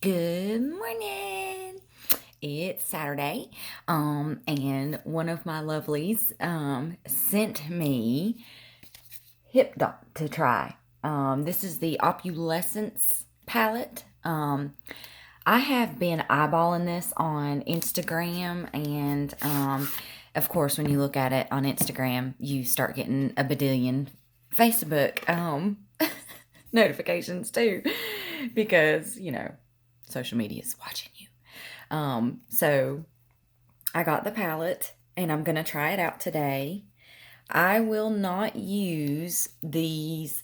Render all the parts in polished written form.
Good morning. It's Saturday. And one of my lovelies sent me Hipdot to try. This is the Opulence palette. I have been eyeballing this on Instagram, and of course, when you look at it on Instagram, you start getting a badillion Facebook notifications too, because social media is watching you. So I got the palette and I'm gonna try it out today. I will not use these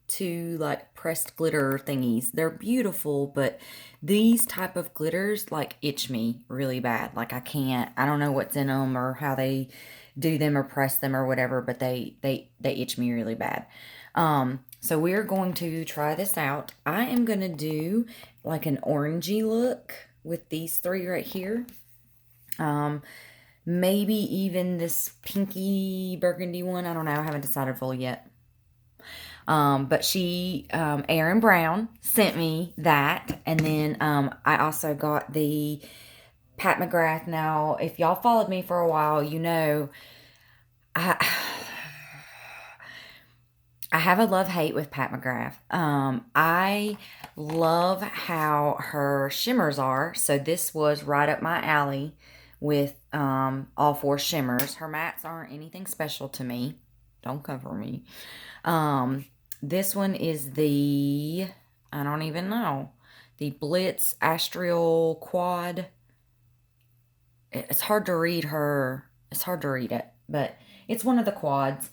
two like pressed glitter thingies. They're beautiful, but these type of glitters like itch me really bad. Like I don't know what's in them or how they do them or press them or whatever, but they itch me really bad. So we're going to try this out. I am going to do like an orangey look with these three right here. Maybe even this pinky burgundy one. I don't know. I haven't decided fully yet. But Erin Brown sent me that. And then I also got the Pat McGrath. Now, if y'all followed me for a while, you know I have a love-hate with Pat McGrath. I love how her shimmers are. So this was right up my alley with all four shimmers. Her mattes aren't anything special to me. Don't come for me. This one is I don't even know, the Blitz Astral Quad. It's hard to read it, but it's one of the quads.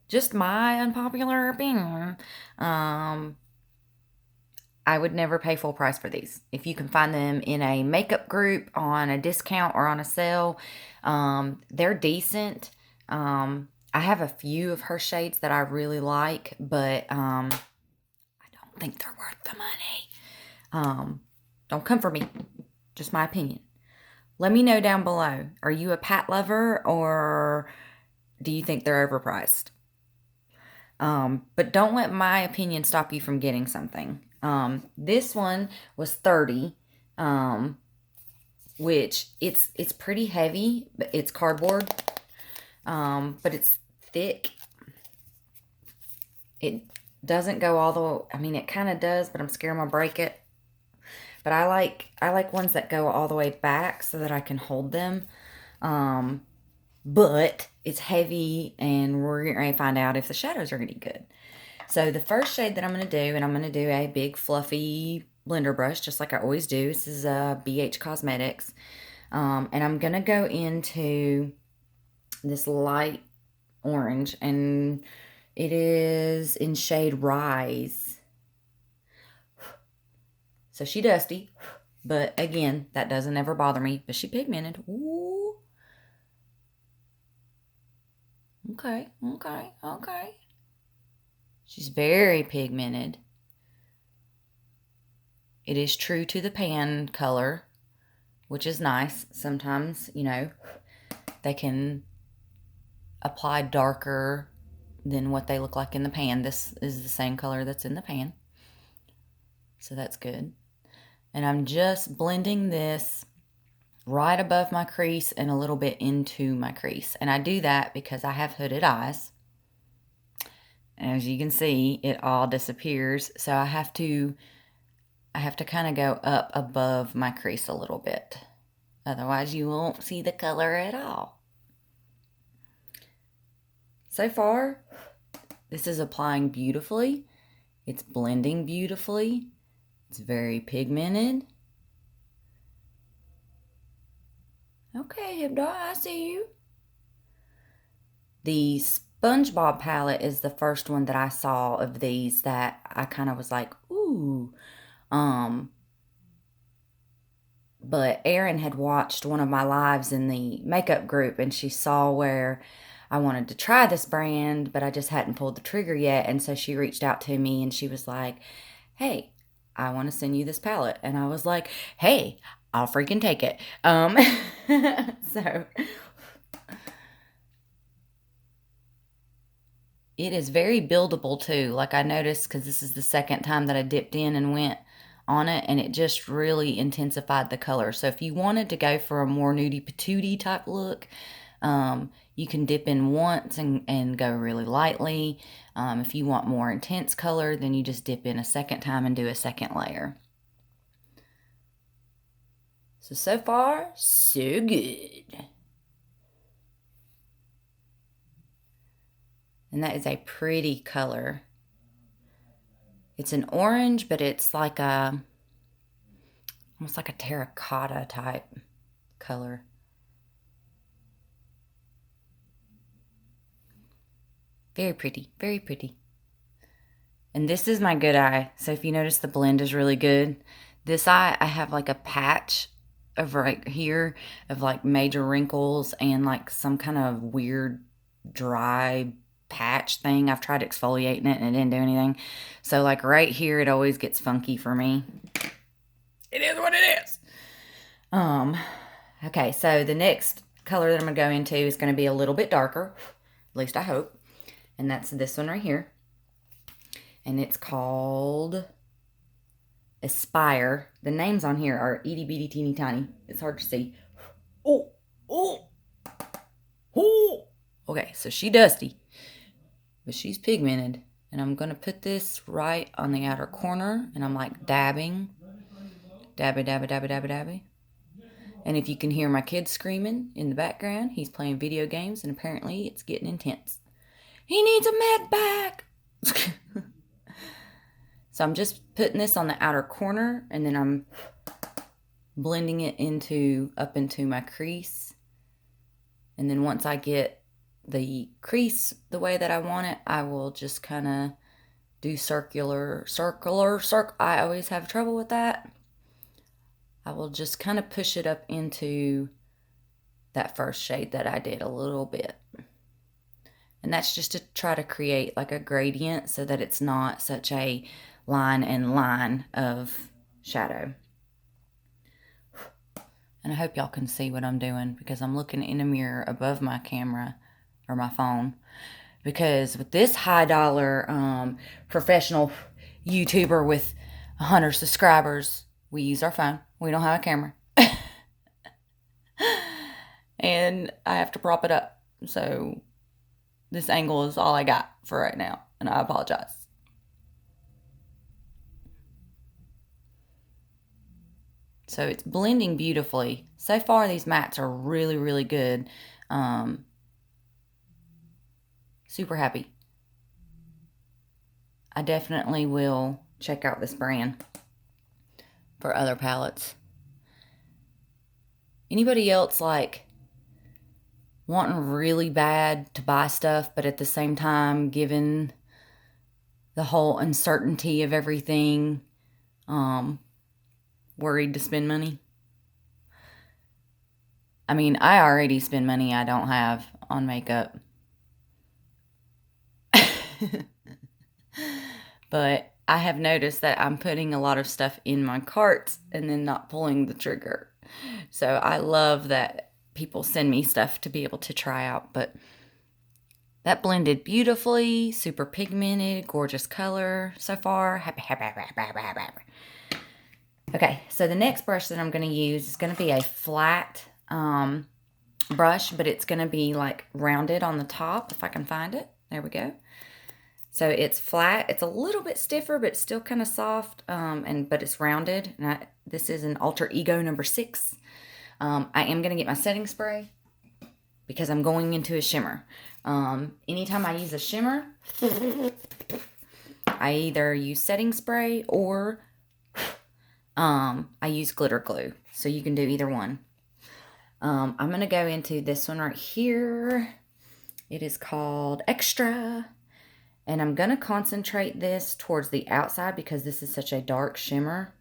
Just my unpopular opinion. I would never pay full price for these. If you can find them in a makeup group on a discount or on a sale, they're decent. I have a few of her shades that I really like, but I don't think they're worth the money. Don't come for me. Just my opinion. Let me know down below. Are you a Pat lover or do you think they're overpriced? But don't let my opinion stop you from getting something. This one was $30, which it's pretty heavy, but it's cardboard. But it's thick. It doesn't go all the way, I mean, it kind of does, but I'm scared I'm gonna break it. But I like ones that go all the way back so that I can hold them. But it's heavy, and we're going to find out if the shadows are going to be good. So the first shade that I'm going to do, and I'm going to do a big fluffy blender brush, just like I always do. This is BH Cosmetics. And I'm going to go into this light orange, and it is in shade Rise. So she dusty, but again, that doesn't ever bother me. But she pigmented. Ooh. Okay. She's very pigmented. It is true to the pan color, which is nice. Sometimes, they can apply darker than what they look like in the pan. This is the same color that's in the pan. So that's good. And I'm just blending this right above my crease and a little bit into my crease. And I do that because I have hooded eyes. As you can see, it all disappears. So I have to kind of go up above my crease a little bit. Otherwise, you won't see the color at all. So far, this is applying beautifully. It's blending beautifully. It's very pigmented. Okay, Hipdot, I see you. The SpongeBob palette is the first one that I saw of these that I kind of was like, ooh. But Erin had watched one of my lives in the makeup group, and she saw where I wanted to try this brand, but I just hadn't pulled the trigger yet. And so she reached out to me and she was like, hey, I want to send you this palette. And I was like, hey, I'll freaking take it. So it is very buildable too. Like I noticed, because this is the second time that I dipped in and went on it, and it just really intensified the color. So if you wanted to go for a more nudie patootie type look, you can dip in once and go really lightly. If you want more intense color, then you just dip in a second time and do a second layer. So far, so good. And that is a pretty color. It's an orange, but it's like almost like a terracotta type color. Very pretty, very pretty. And this is my good eye. So if you notice, the blend is really good. This eye, I have like a patch of right here of like major wrinkles and like some kind of weird dry patch thing. I've tried exfoliating it and it didn't do anything. So like right here, it always gets funky for me. It is what it is. Okay, so the next color that I'm going to go into is going to be a little bit darker. At least I hope. And that's this one right here. And it's called Aspire. The names on here are itty bitty teeny tiny. It's hard to see. Oh. Okay, so she's dusty, but she's pigmented. And I'm going to put this right on the outer corner. And I'm like dabbing. Dabby, dabby, dabby, dabby, dabby. And if you can hear my kid screaming in the background, he's playing video games. And apparently it's getting intense. He needs a med bag. So I'm just putting this on the outer corner, and then I'm blending it up into my crease. And then once I get the crease the way that I want it, I will just kind of do circular. I always have trouble with that. I will just kind of push it up into that first shade that I did a little bit. And that's just to try to create like a gradient so that it's not such a line and line of shadow. And I hope y'all can see what I'm doing, because I'm looking in a mirror above my camera or my phone. Because with this high dollar professional YouTuber with 100 subscribers, we use our phone. We don't have a camera. And I have to prop it up. So this angle is all I got for right now, and I apologize. So it's blending beautifully. So far, these mattes are really, really good. Super happy. I definitely will check out this brand for other palettes. Anybody else like wanting really bad to buy stuff, but at the same time, given the whole uncertainty of everything, worried to spend money? I mean, I already spend money I don't have on makeup. But I have noticed that I'm putting a lot of stuff in my carts and then not pulling the trigger. So I love that people send me stuff to be able to try out. But that blended beautifully, super pigmented, gorgeous color so far. Happy. Okay, so the next brush that I'm going to use is going to be a flat brush, but it's going to be like rounded on the top, if I can find it. There we go. So it's flat. It's a little bit stiffer, but still kind of soft, but it's rounded. And this is an Alter Ego number 6. I am going to get my setting spray because I'm going into a shimmer. Anytime I use a shimmer, I either use setting spray or I use glitter glue. So you can do either one. I'm going to go into this one right here. It is called Extra. And I'm going to concentrate this towards the outside because this is such a dark shimmer.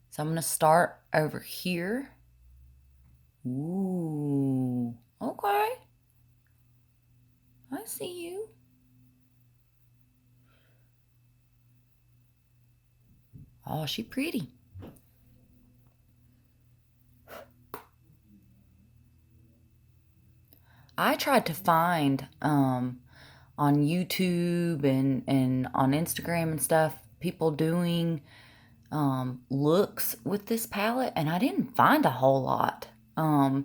So I'm going to start over here. Ooh, okay. I see you. Oh, she pretty. I tried to find on YouTube and on Instagram and stuff people doing looks with this palette, and I didn't find a whole lot. I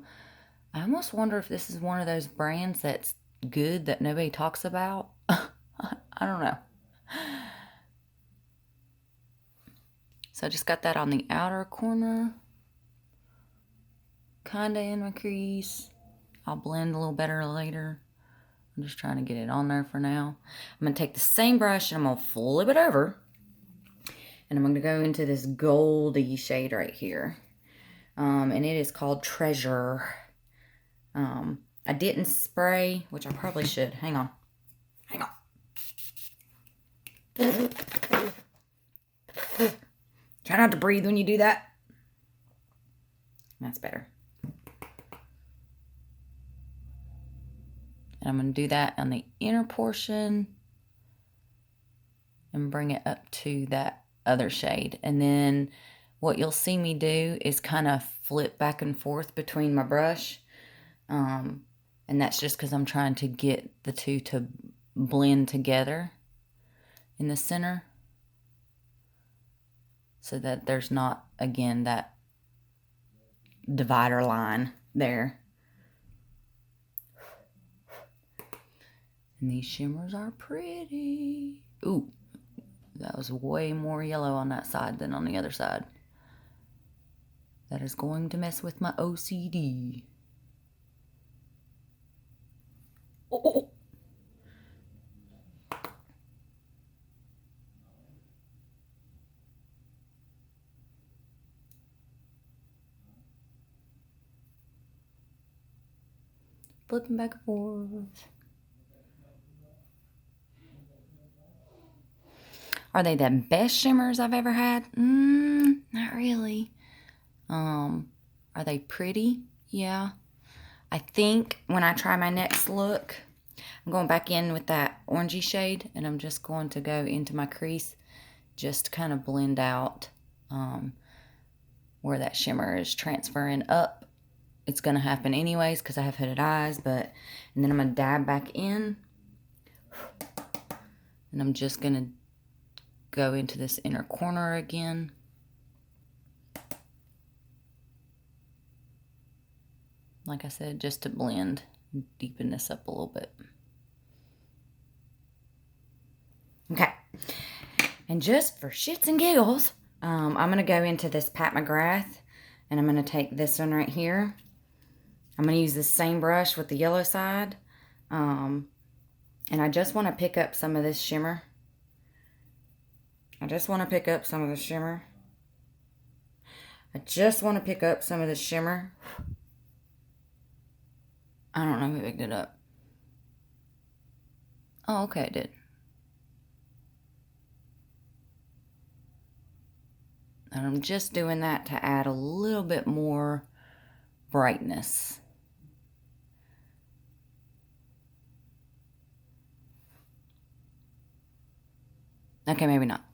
almost wonder if this is one of those brands that's good that nobody talks about. I don't know. So I just got that on the outer corner, kind of in my crease. I'll blend a little better later. I'm just trying to get it on there for now. I'm going to take the same brush and I'm going to flip it over. And I'm going to go into this goldy shade right here. And it is called Treasure. I didn't spray, which I probably should. Hang on. Hang on. Try not to breathe when you do that. That's better. And I'm going to do that on the inner portion and bring it up to that other shade. And then what you'll see me do is kind of flip back and forth between my brush. And that's just because I'm trying to get the two to blend together in the center, so that there's not, again, that divider line there. And these shimmers are pretty. Ooh, that was way more yellow on that side than on the other side. That is going to mess with my OCD. Oh. Flipping back and forth. Are they the best shimmers I've ever had? Not really. Are they pretty? Yeah. I think when I try my next look, I'm going back in with that orangey shade, and I'm just going to go into my crease, just to kind of blend out where that shimmer is transferring up. It's going to happen anyways because I have hooded eyes, and then I'm going to dab back in, and I'm just going to go into this inner corner again. Like I said, just to blend and deepen this up a little bit. Okay. And just for shits and giggles, I'm going to go into this Pat McGrath, and I'm going to take this one right here. I'm going to use the same brush with the yellow side. And I just want to pick up some of this shimmer. I just want to pick up some of the shimmer. I don't know who picked it up. Oh, okay, it did. And I'm just doing that to add a little bit more brightness. Okay, maybe not.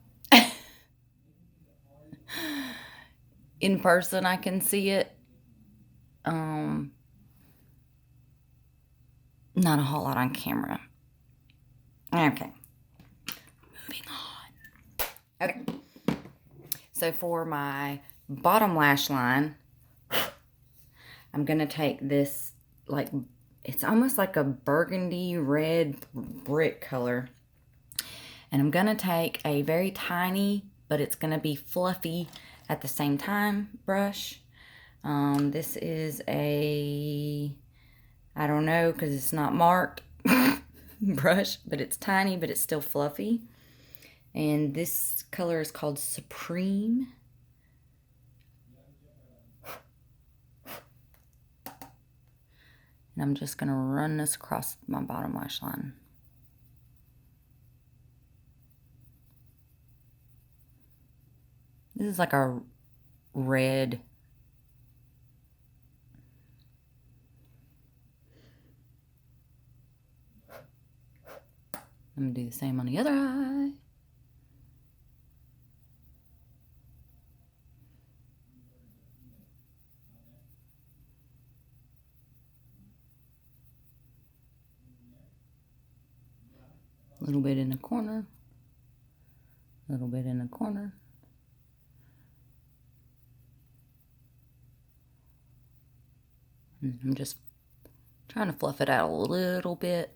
In person, I can see it. Not a whole lot on camera. Okay. Moving on. Okay. So for my bottom lash line, I'm going to take this, like, it's almost like a burgundy red brick color. And I'm going to take a very tiny, but it's going to be fluffy at the same time, brush. This is a, I don't know because it's not marked, brush, but it's tiny, but it's still fluffy. And this color is called Supreme. And I'm just going to run this across my bottom lash line. This is like a red. I'm going to do the same on the other eye. A little bit in the corner. A little bit in the corner. I'm just trying to fluff it out a little bit.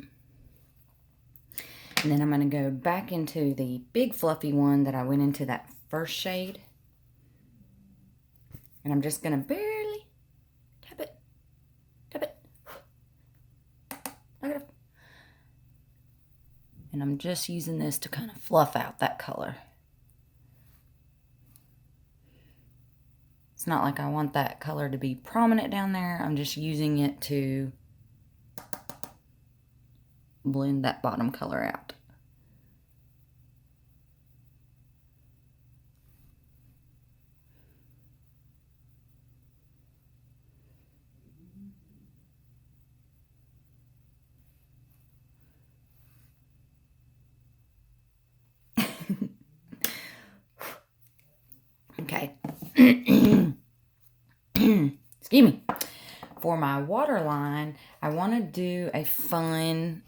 And then I'm going to go back into the big fluffy one that I went into that first shade. And I'm just going to barely tap it. Tap it. Knock it off. And I'm just using this to kind of fluff out that color. It's not like I want that color to be prominent down there. I'm just using it to blend that bottom color out. Okay. Excuse me. For my waterline, I want to do a fun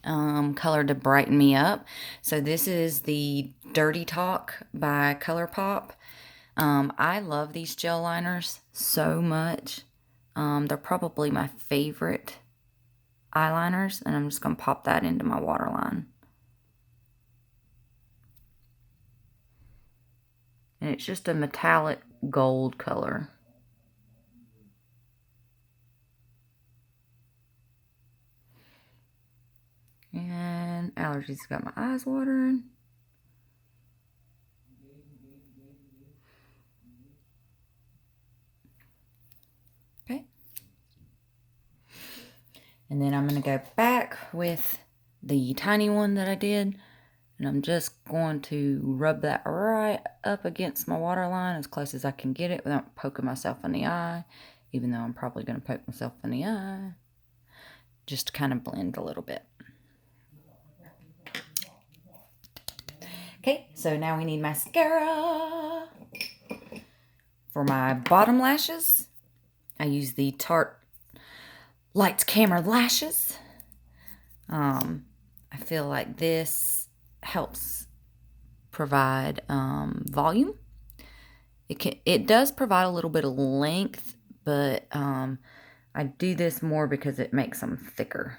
color to brighten me up. So this is the Dirty Talk by ColourPop. I love these gel liners so much. They're probably my favorite eyeliners, and I'm just going to pop that into my waterline. And it's just a metallic gold color. And allergies got my eyes watering. Okay. And then I'm going to go back with the tiny one that I did. And I'm just going to rub that right up against my waterline as close as I can get it without poking myself in the eye. Even though I'm probably going to poke myself in the eye. Just to kind of blend a little bit. Okay, so now we need mascara. For my bottom lashes, I use the Tarte Lights Camera Lashes. I feel like this helps provide volume. It does provide a little bit of length, but I do this more because it makes them thicker.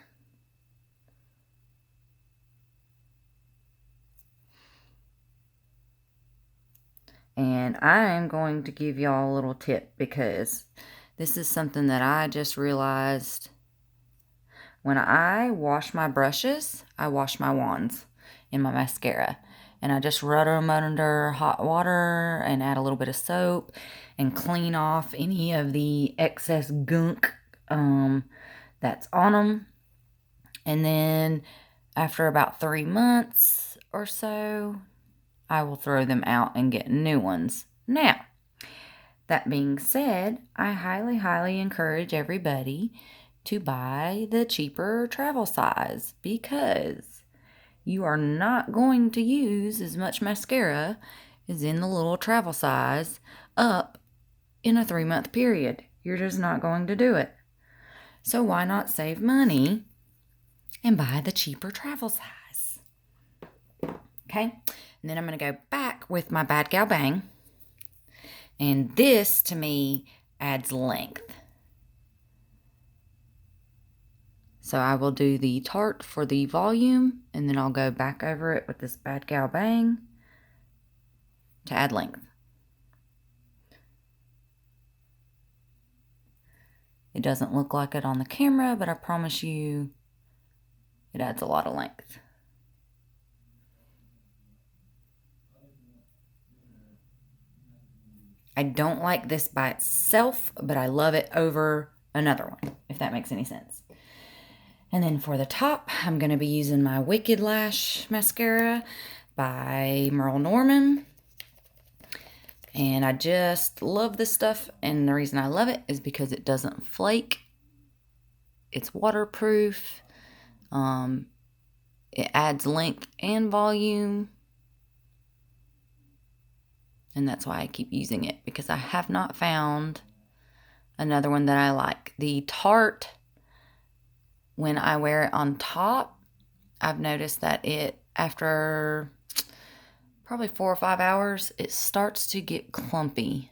And I'm going to give y'all a little tip because this is something that I just realized. When I wash my brushes, I wash my wands in my mascara. And I just rub them under hot water and add a little bit of soap and clean off any of the excess gunk that's on them. And then after about 3 months or so, I will throw them out and get new ones. Now, that being said, I highly, highly encourage everybody to buy the cheaper travel size because you are not going to use as much mascara as in the little travel size up in a 3-month period. You're just not going to do it. So why not save money and buy the cheaper travel size? Okay? And then I'm going to go back with my Bad Gal Bang. And this, to me, adds length. So I will do the Tarte for the volume, and then I'll go back over it with this Bad Gal Bang to add length. It doesn't look like it on the camera, but I promise you it adds a lot of length. I don't like this by itself, but I love it over another one, if that makes any sense. And then for the top, I'm going to be using my Wicked Lash Mascara by Merle Norman. And I just love this stuff, and the reason I love it is because it doesn't flake. It's waterproof. It adds length and volume. And that's why I keep using it, because I have not found another one that I like. The Tarte, when I wear it on top, I've noticed that it, after probably 4 or 5 hours, it starts to get clumpy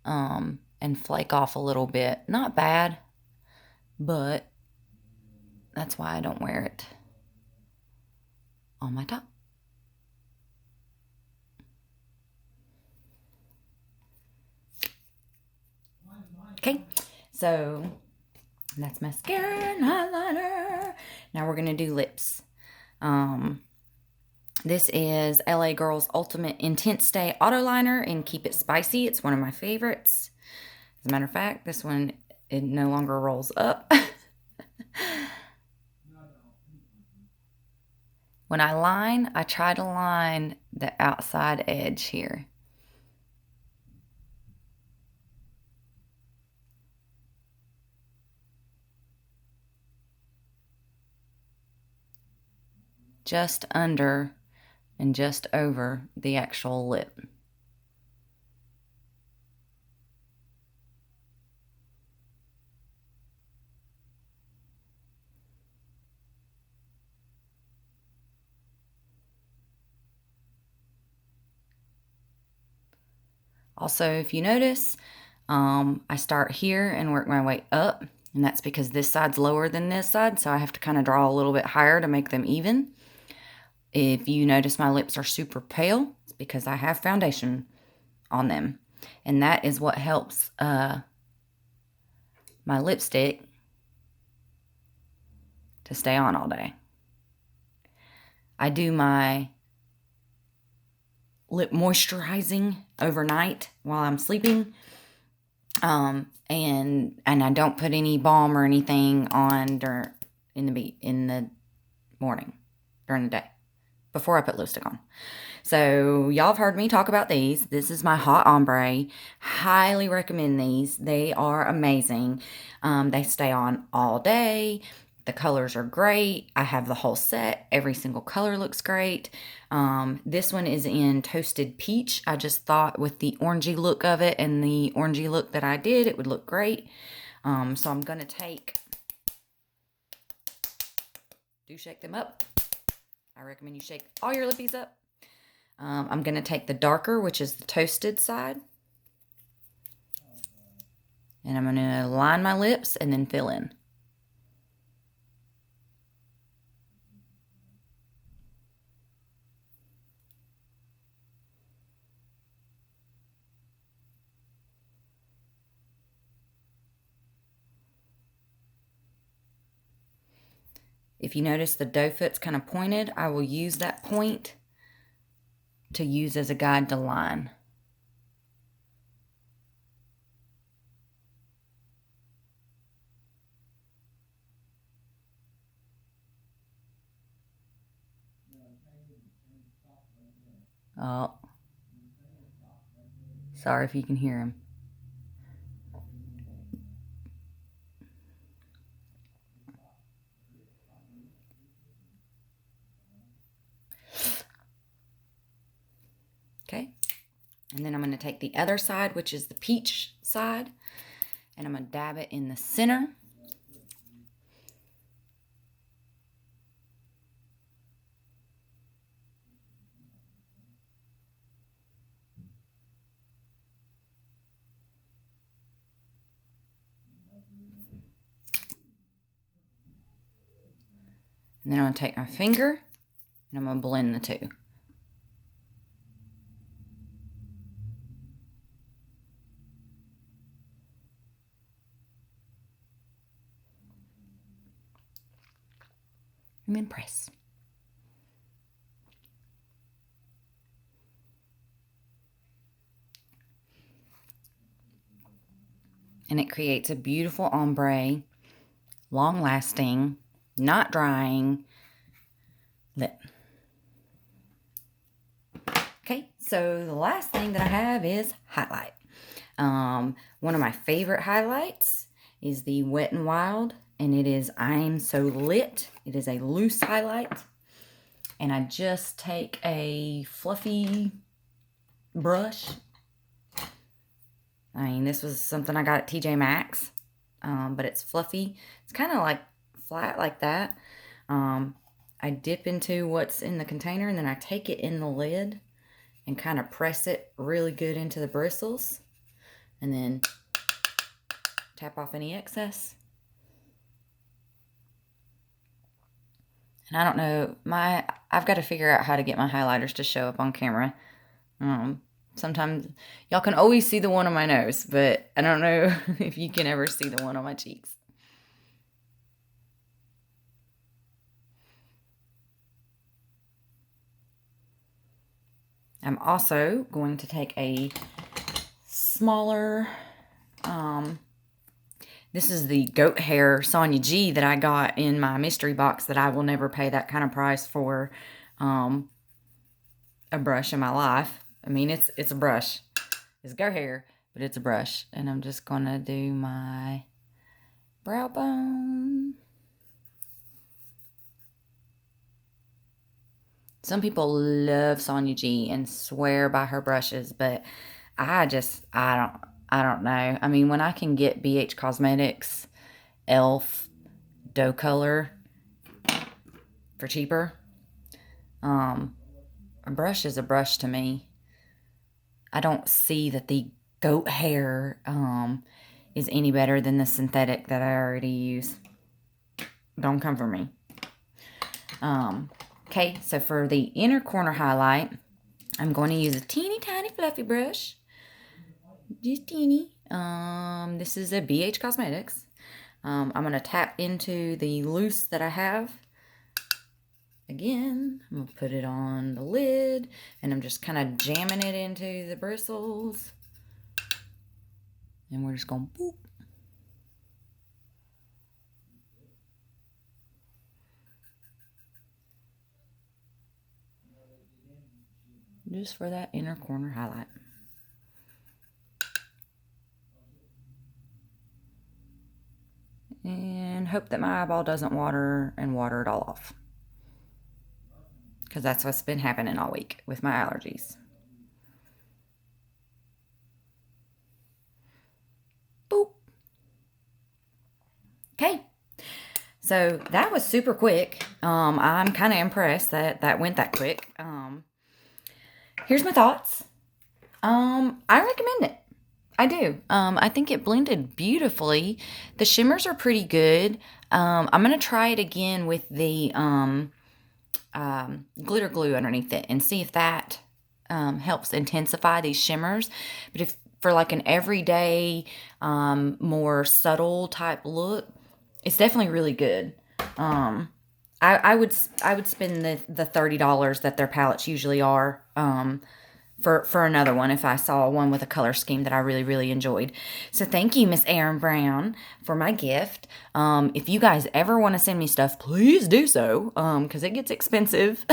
and flake off a little bit. Not bad, but that's why I don't wear it on my top. Okay, so that's mascara and eyeliner. Now we're going to do lips. This is LA Girl's Ultimate Intense Stay Auto Liner in Keep It Spicy. It's one of my favorites. As a matter of fact, this one, it no longer rolls up. When I line, I try to line the outside edge here. Just under and just over the actual lip. Also, if you notice, I start here and work my way up, and that's because this side's lower than this side, so I have to kind of draw a little bit higher to make them even. If you notice my lips are super pale, it's because I have foundation on them, and that is what helps my lipstick to stay on all day. I do my lip moisturizing overnight while I'm sleeping, and I don't put any balm or anything on in the morning during the day before I put lipstick on. So y'all have heard me talk about these. This is my Hot Ombre. Highly recommend these. They are amazing. They stay on all day. The colors are great. I have the whole set. Every single color looks great. This one is in Toasted Peach. I just thought with the orangey look of it and the orangey look that I did, it would look great. So I'm going to shake them up. I recommend you shake all your lippies up. I'm going to take the darker, which is the toasted side. And I'm going to line my lips and then fill in. If you notice the doe foot's kind of pointed, I will use that point to use as a guide to line. Oh, sorry if you can hear him. Okay, and then I'm going to take the other side, which is the peach side, and I'm going to dab it in the center. And then I'm going to take my finger and I'm going to blend the two. And then press. And it creates a beautiful ombre, long-lasting, not drying lip. Okay, so the last thing that I have is highlight. One of my favorite highlights is the Wet n Wild, and it is I'm So Lit. It is a loose highlight, and I just take a fluffy brush. I mean, this was something I got at TJ Maxx, but it's fluffy. It's kind of like flat like that. I dip into what's in the container, and then I take it in the lid and kind of press it really good into the bristles, and then tap off any excess. And I don't know, I've got to figure out how to get my highlighters to show up on camera. Sometimes y'all can always see the one on my nose, but I don't know if you can ever see the one on my cheeks. I'm also going to take a smaller, this is the goat hair Sonia G that I got in my mystery box that I will never pay that kind of price for a brush in my life. I mean, it's a brush. It's goat hair, but it's a brush. And I'm just going to do my brow bone. Some people love Sonia G and swear by her brushes, but I don't know. I mean, when I can get BH Cosmetics Elf Doe Color for cheaper, a brush is a brush to me. I don't see that the goat hair is any better than the synthetic that I already use. Don't come for me. Okay, so for the inner corner highlight, I'm going to use a teeny tiny fluffy brush. Just teeny. This is a BH Cosmetics. I'm going to tap into the loose that I have. Again, I'm going to put it on the lid, and I'm just kind of jamming it into the bristles. And we're just going boop. Just for that inner corner highlight. And hope that my eyeball doesn't water it all off. Because that's what's been happening all week with my allergies. Boop. Okay. So that was super quick. I'm kind of impressed that went that quick. Here's my thoughts. I recommend it. I do. I think it blended beautifully. The shimmers are pretty good. I'm going to try it again with the glitter glue underneath it and see if that helps intensify these shimmers. But if for like an everyday, more subtle type look, it's definitely really good. I would spend the $30 that their palettes usually are for another one if I saw one with a color scheme that I really, really enjoyed. So thank you, Miss Erin Brown, for my gift. If you guys ever want to send me stuff, please do so, because it gets expensive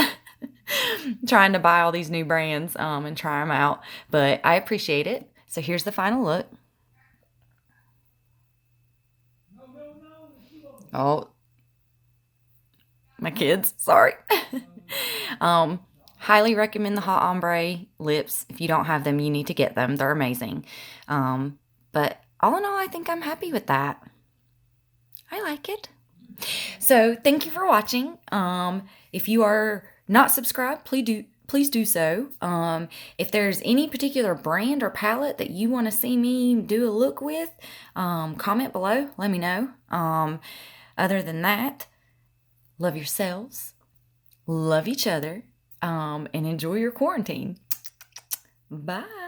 trying to buy all these new brands and try them out. But I appreciate it. So here's the final look. Oh, my kids, sorry. Highly recommend the Hot Ombre lips. If you don't have them, you need to get them. They're amazing. But all in all, I think I'm happy with that. I like it. So thank you for watching. If you are not subscribed, please do so. If there's any particular brand or palette that you want to see me do a look with, comment below. Let me know. Other than that, love yourselves, love each other, and enjoy your quarantine. Bye.